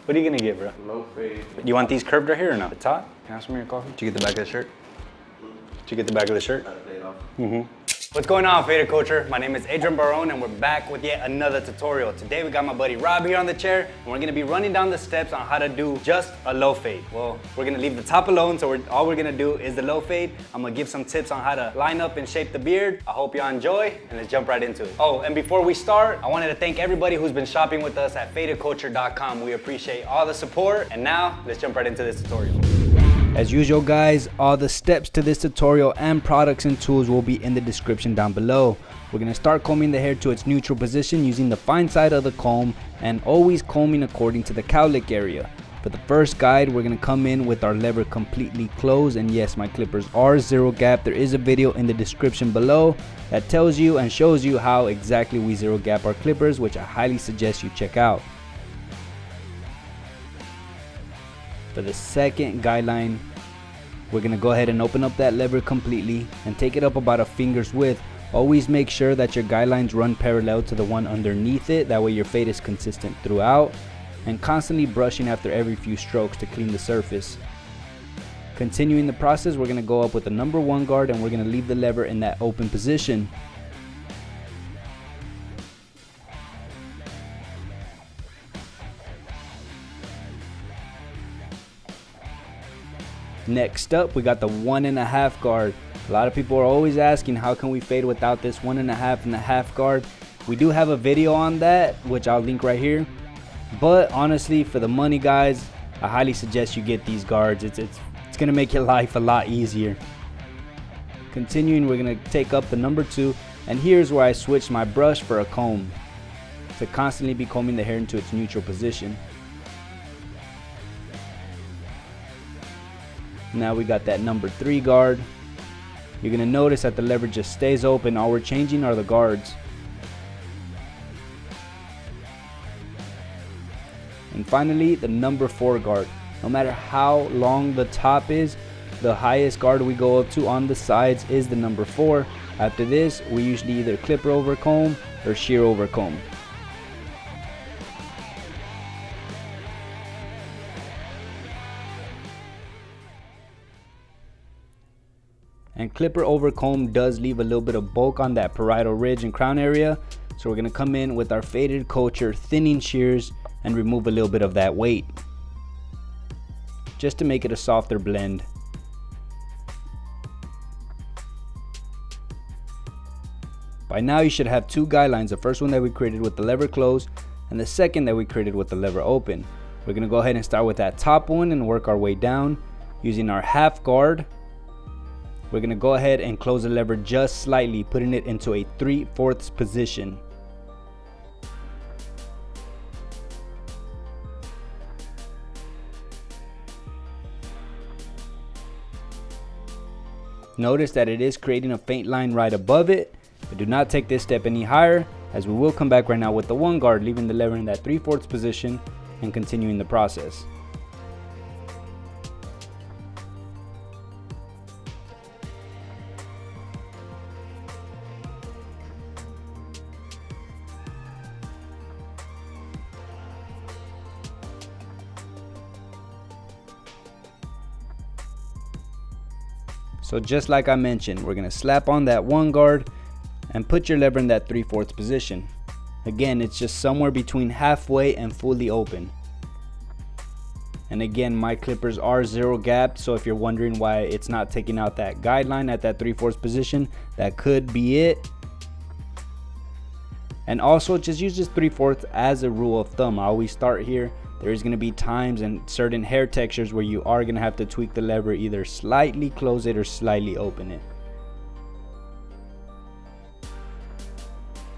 What are you gonna get, bro? Low fade. You want these curved right here or not? The top? Can I have some of your coffee? Did you get the back of the shirt? Did you get the back of the shirt? Got it laid off. What's going on, Faded Culture? My name is Adrian Barron and we're back with yet another tutorial. Today we got my buddy Rob here on the chair and we're gonna be running down the steps on how to do just a low fade. Well, we're gonna leave the top alone, so all we're gonna do is the low fade. I'm gonna give some tips on how to line up and shape the beard. I hope y'all enjoy and let's jump right into it. Oh, and before we start, I wanted to thank everybody who's been shopping with us at fadedculture.com. We appreciate all the support. And now, let's jump right into this tutorial. As usual guys, all the steps to this tutorial and products and tools will be in the description down below. We're going to start combing the hair to its neutral position using the fine side of the comb and always combing according to the cowlick area. For the first guide, we're going to come in with our lever completely closed, and yes, my clippers are zero gap. There is a video in the description below that tells you and shows you how exactly we zero gap our clippers, which I highly suggest you check out. For the second guideline, we're going to go ahead and open up that lever completely and take it up about a finger's width. Always make sure that your guidelines run parallel to the one underneath it. That way your fade is consistent throughout, and constantly brushing after every few strokes to clean the surface. Continuing the process, we're going to go up with the number 1 guard and we're going to leave the lever in that open position. Next up, we got the 1.5 guard. A lot of people are always asking, how can we fade without this 1.5 guard? We do have a video on that, which I'll link right here. But honestly, for the money guys, I highly suggest you get these guards. It's gonna make your life a lot easier. Continuing, we're gonna take up the number 2, and here's where I switch my brush for a comb to constantly be combing the hair into its neutral position. Now we got that number 3 guard. You're gonna notice that the lever just stays open. All we're changing are the guards. And finally, the number 4 guard. No matter how long the top is, the highest guard we go up to on the sides is the number 4. After this, we usually either clipper over comb or shear over comb. And clipper over comb does leave a little bit of bulk on that parietal ridge and crown area, so we're going to come in with our Faded Culture thinning shears and remove a little bit of that weight just to make it a softer blend. By now you should have 2 guidelines, the first one that we created with the lever closed and the second that we created with the lever open. We're going to go ahead and start with that top one and work our way down using our half guard. We're going to go ahead and close the lever just slightly, putting it into a 3/4 position. Notice that it is creating a faint line right above it, but do not take this step any higher, as we will come back right now with the 1 guard, leaving the lever in that 3/4 position and continuing the process. So just like I mentioned, we're going to slap on that 1 guard and put your lever in that 3/4 position. Again, it's just somewhere between halfway and fully open. And again, my clippers are zero gapped, so if you're wondering why it's not taking out that guideline at that 3/4 position, that could be it. And also just use this 3/4 as a rule of thumb. I always start here. There is going to be times and certain hair textures where you are going to have to tweak the lever, either slightly close it or slightly open it.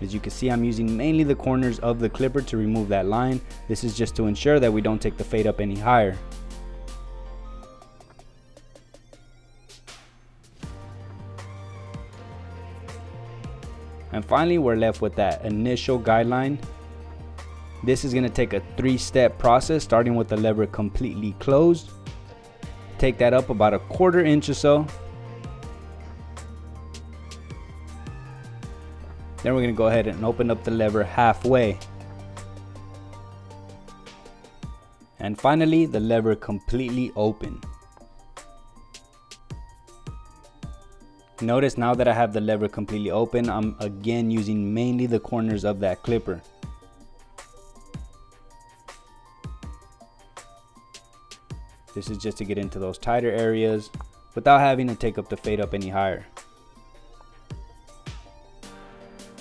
As you can see, I'm using mainly the corners of the clipper to remove that line. This is just to ensure that we don't take the fade up any higher. And finally, we're left with that initial guideline. This is going to take a 3-step process, starting with the lever completely closed. Take that up about a 1/4 inch or so. Then we're going to go ahead and open up the lever halfway. And finally, the lever completely open. Notice now that I have the lever completely open, I'm again using mainly the corners of that clipper. This is just to get into those tighter areas without having to take up the fade up any higher.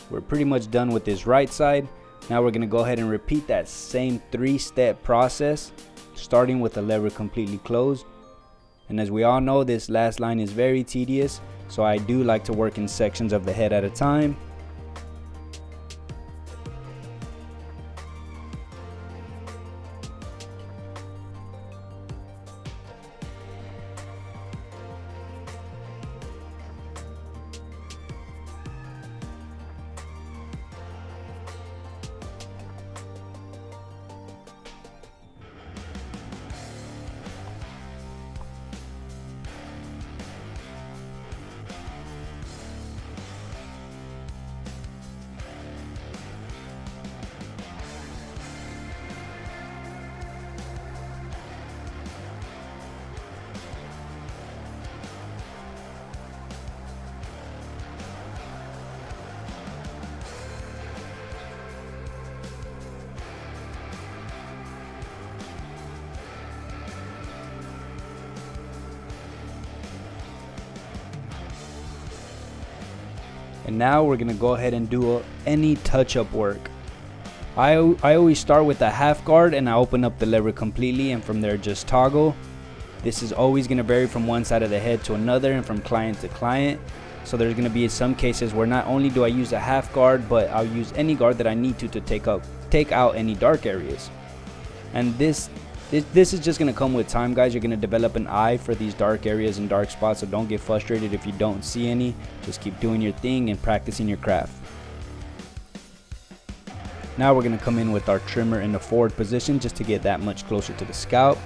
We're pretty much done with this right side. Now we're gonna go ahead and repeat that same 3-step process, starting with the lever completely closed. And as we all know, this last line is very tedious, so I do like to work in sections of the head at a time. And now we're gonna go ahead and do any touch-up work. I always start with a half guard and I open up the lever completely, and from there just toggle. This is always gonna vary from one side of the head to another and from client to client. So there's gonna be some cases where not only do I use a half guard, but I'll use any guard that I need to take out any dark areas. And this is just gonna come with time, guys. You're gonna develop an eye for these dark areas and dark spots, so don't get frustrated if you don't see any. Just keep doing your thing and practicing your craft. Now we're gonna come in with our trimmer in the forward position just to get that much closer to the scalp.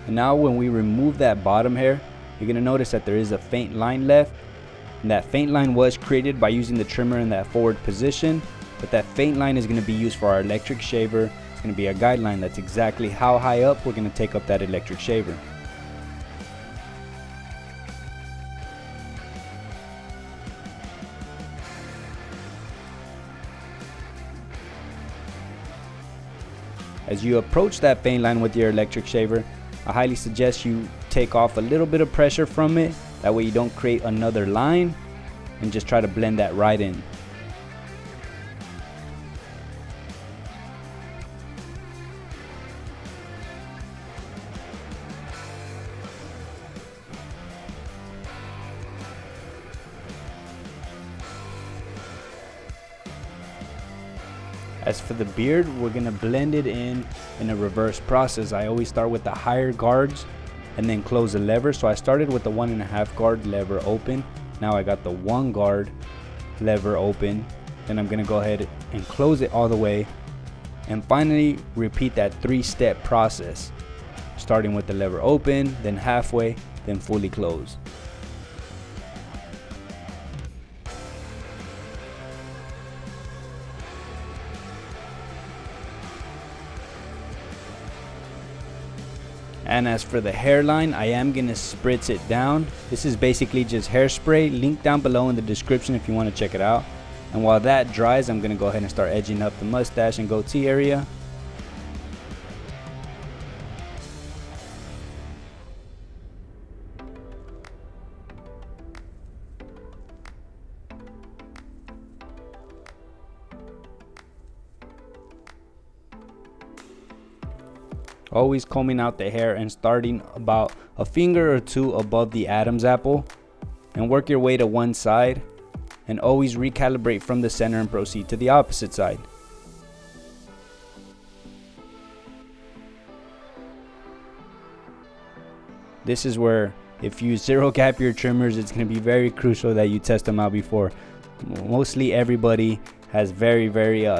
And now when we remove that bottom hair, you're gonna notice that there is a faint line left. And that faint line was created by using the trimmer in that forward position, but that faint line is gonna be used for our electric shaver. It's gonna be a guideline. That's exactly how high up we're gonna take up that electric shaver. As you approach that faint line with your electric shaver, I highly suggest you take off a little bit of pressure from it. That way you don't create another line, and just try to blend that right in. As for the beard, we're gonna blend it in a reverse process. I always start with the higher guards and then close the lever. So I started with the 1.5 guard lever open. Now I got the 1 guard lever open. Then I'm gonna go ahead and close it all the way. And finally repeat that 3-step process, starting with the lever open, then halfway, then fully close. And as for the hairline, I am gonna spritz it down. This is basically just hairspray. Link down below in the description if you want to check it out. And while that dries, I'm gonna go ahead and start edging up the mustache and goatee area. Always combing out the hair and starting about a finger or two above the Adam's apple, and work your way to one side, and always recalibrate from the center and proceed to the opposite side. This is where, if you zero gap your trimmers, it's going to be very crucial that you test them out before Mostly everybody has very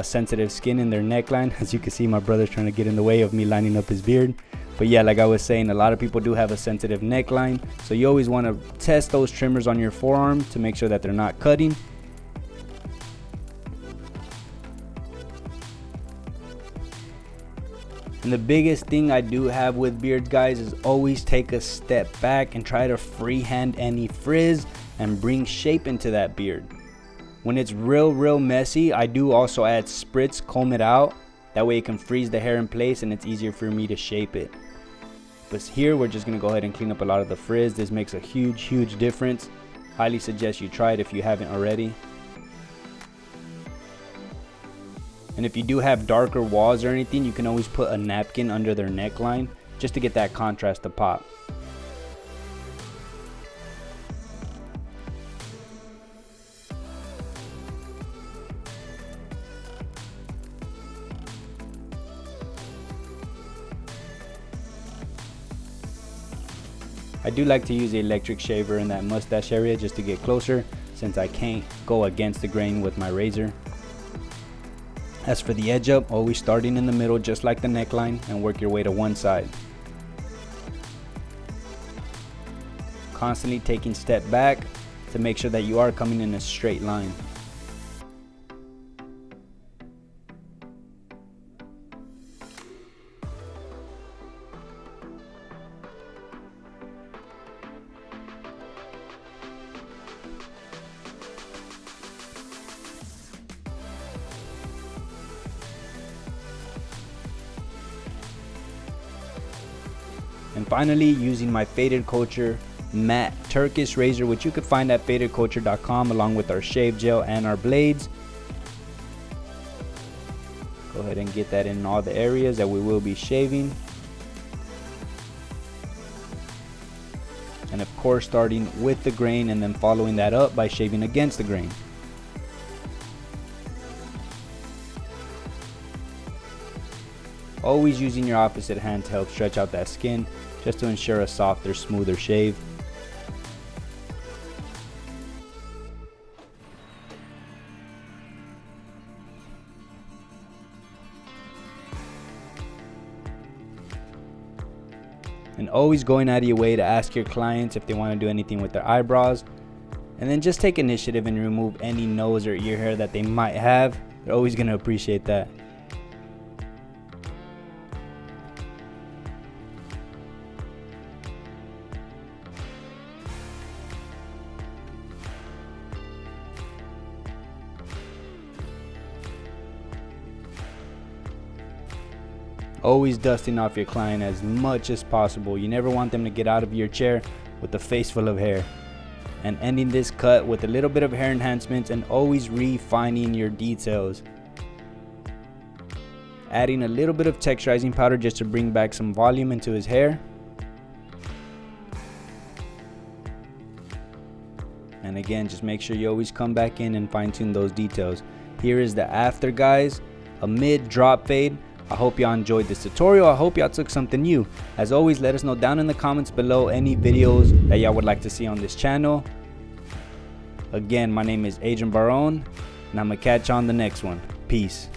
sensitive skin in their neckline. As you can see, my brother's trying to get in the way of me lining up his beard. But yeah, like I was saying, a lot of people do have a sensitive neckline, so you always want to test those trimmers on your forearm to make sure that they're not cutting. And the biggest thing I do have with beards, guys, is always take a step back and try to freehand any frizz and bring shape into that beard. When it's real messy, I do also add spritz, comb it out. That way it can freeze the hair in place and it's easier for me to shape it. But here we're just going to go ahead and clean up a lot of the frizz. This makes a huge difference. Highly suggest you try it if you haven't already. And if you do have darker walls or anything, you can always put a napkin under their neckline just to get that contrast to pop. I do like to use the electric shaver in that mustache area just to get closer, since I can't go against the grain with my razor. As for the edge up, always starting in the middle just like the neckline and work your way to one side. Constantly taking step back to make sure that you are coming in a straight line. And finally, using my Faded Culture matte Turkish razor, which you could find at fadedculture.com, along with our shave gel and our blades. Go ahead and get that in all the areas that we will be shaving. And of course, starting with the grain and then following that up by shaving against the grain. Always using your opposite hand to help stretch out that skin, just to ensure a softer, smoother shave. And always going out of your way to ask your clients if they want to do anything with their eyebrows. And then just take initiative and remove any nose or ear hair that they might have. They're always going to appreciate that. Always dusting off your client as much as possible. You never want them to get out of your chair with a face full of hair. And ending this cut with a little bit of hair enhancements and always refining your details. Adding a little bit of texturizing powder just to bring back some volume into his hair. And again, just make sure you always come back in and fine tune those details. Here is the after, guys. A mid drop fade. I hope y'all enjoyed this tutorial. I hope y'all took something new. As always, let us know down in the comments below any videos that y'all would like to see on this channel. Again, my name is Adrian Barron, and I'm gonna catch you on the next one. Peace.